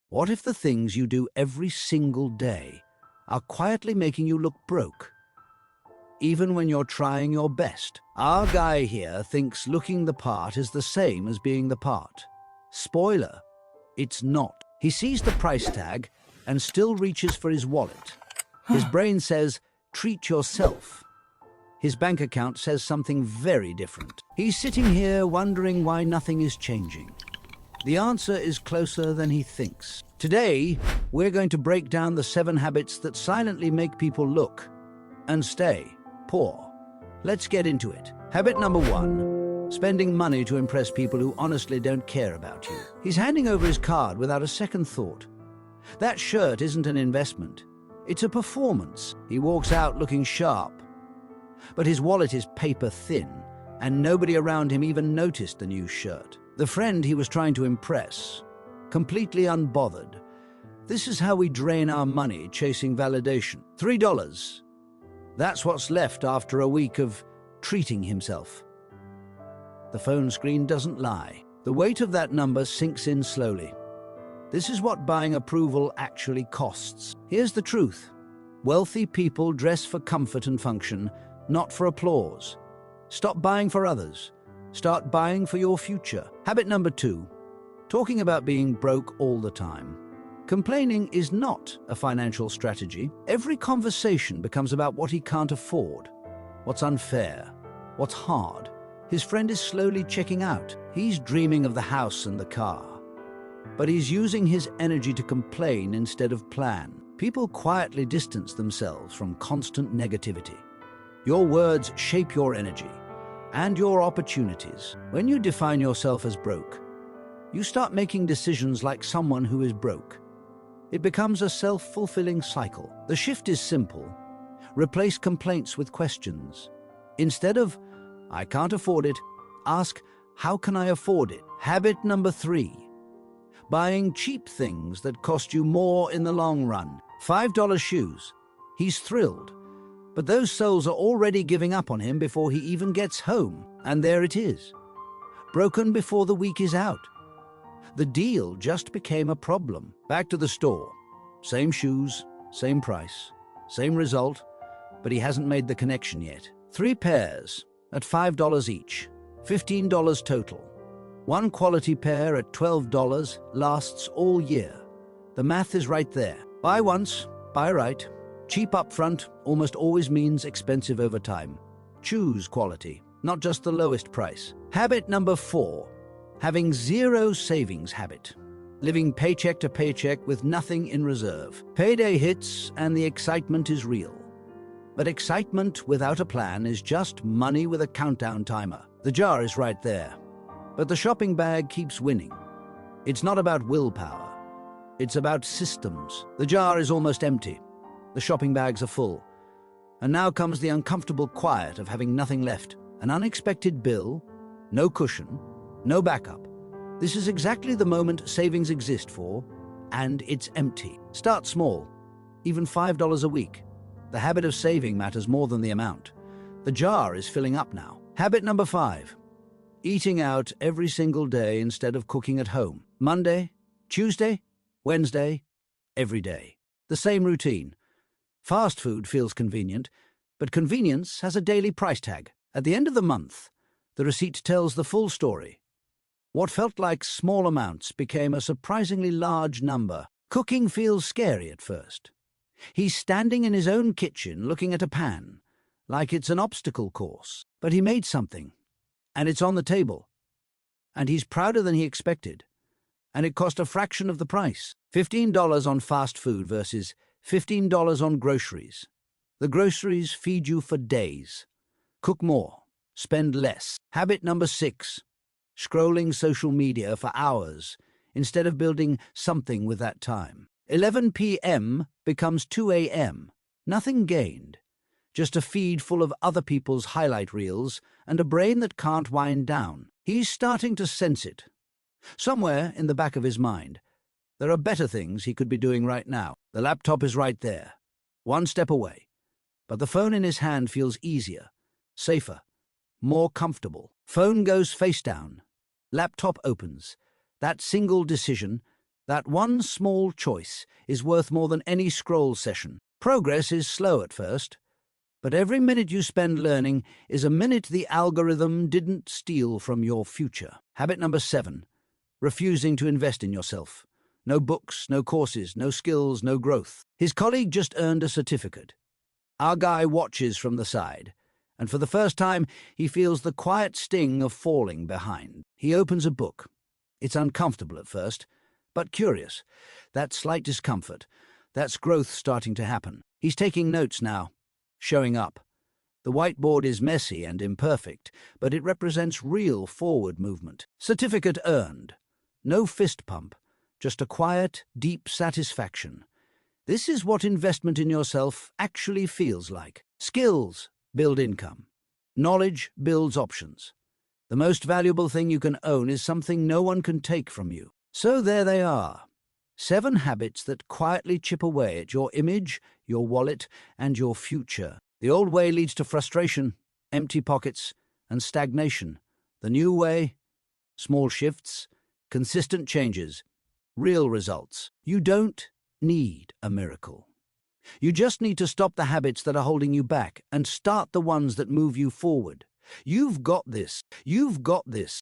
What if the things you do every single day are quietly making you look broke, even when you're trying your best? Our guy here thinks looking the part is the same as being the part. Spoiler, it's not. He sees the price tag and still reaches for his wallet. His brain says, treat yourself. His bank account says something very different. He's sitting here wondering why nothing is changing. The answer is closer than he thinks. Today, we're going to break down the 7 habits that silently make people look and stay poor. Let's get into it. Habit number 1, spending money to impress people who honestly don't care about you. He's handing over his card without a second thought. That shirt isn't an investment. It's a performance. He walks out looking sharp, but his wallet is paper thin, and nobody around him even noticed the new shirt. The friend he was trying to impress, completely unbothered. This is how we drain our money chasing validation. $3. That's what's left after a week of treating himself. The phone screen doesn't lie. The weight of that number sinks in slowly. This is what buying approval actually costs. Here's the truth. Wealthy people dress for comfort and function, not for applause. Stop buying for others. Start buying for your future. Habit number 2, talking about being broke all the time. Complaining is not a financial strategy. Every conversation becomes about what he can't afford, what's unfair, what's hard. His friend is slowly checking out. He's dreaming of the house and the car, but he's using his energy to complain instead of plan. People quietly distance themselves from constant negativity. Your words shape your energy and your opportunities. When you define yourself as broke, you start making decisions like someone who is broke. It becomes a self-fulfilling cycle. The shift is simple. Replace complaints with questions. Instead of, I can't afford it, ask, how can I afford it? Habit number 3, buying cheap things that cost you more in the long run. $5 shoes. He's thrilled. But those souls are already giving up on him before he even gets home. And there it is. Broken before the week is out. The deal just became a problem. Back to the store. Same shoes, same price, same result, but he hasn't made the connection yet. 3 pairs at $5 each, $15 total. 1 quality pair at $12 lasts all year. The math is right there. Buy once, buy right. Cheap upfront almost always means expensive over time. Choose quality, not just the lowest price. Habit number 4, having zero savings habit. Living paycheck to paycheck with nothing in reserve. Payday hits and the excitement is real. But excitement without a plan is just money with a countdown timer. The jar is right there, but the shopping bag keeps winning. It's not about willpower. It's about systems. The jar is almost empty. The shopping bags are full. And now comes the uncomfortable quiet of having nothing left. An unexpected bill, no cushion, no backup. This is exactly the moment savings exist for, and it's empty. Start small, even $5 a week. The habit of saving matters more than the amount. The jar is filling up now. Habit number 5, eating out every single day instead of cooking at home. Monday, Tuesday, Wednesday, every day. The same routine. Fast food feels convenient, but convenience has a daily price tag. At the end of the month, the receipt tells the full story. What felt like small amounts became a surprisingly large number. Cooking feels scary at first. He's standing in his own kitchen looking at a pan, like it's an obstacle course. But he made something, and it's on the table. And he's prouder than he expected. And it cost a fraction of the price. $15 on fast food versus $15 on groceries. The groceries feed you for days. Cook more, spend less. Habit number 6, scrolling social media for hours instead of building something with that time. 11 p.m. becomes 2 a.m. Nothing gained. Just a feed full of other people's highlight reels and a brain that can't wind down. He's starting to sense it. Somewhere in the back of his mind, there are better things he could be doing right now. The laptop is right there, one step away. But the phone in his hand feels easier, safer, more comfortable. Phone goes face down. Laptop opens. That single decision, That one small choice is worth more than any scroll session. Progress is slow at first, but every minute you spend learning is a minute the algorithm didn't steal from your future. Habit number 7, refusing to invest in yourself. No books, no courses, no skills, no growth. His colleague just earned a certificate. Our guy watches from the side, and for the first time, he feels the quiet sting of falling behind. He opens a book. It's uncomfortable at first, but curious. That slight discomfort, that's growth starting to happen. He's taking notes now, showing up. The whiteboard is messy and imperfect, but it represents real forward movement. Certificate earned. No fist pump, just a quiet, deep satisfaction. This is what investment in yourself actually feels like. Skills build income. Knowledge builds options. The most valuable thing you can own is something no one can take from you. So there they are. 7 habits that quietly chip away at your image, your wallet, and your future. The old way leads to frustration, empty pockets, and stagnation. The new way, small shifts, consistent changes, real results. You don't need a miracle. You just need to stop the habits that are holding you back and start the ones that move you forward. You've got this. You've got this.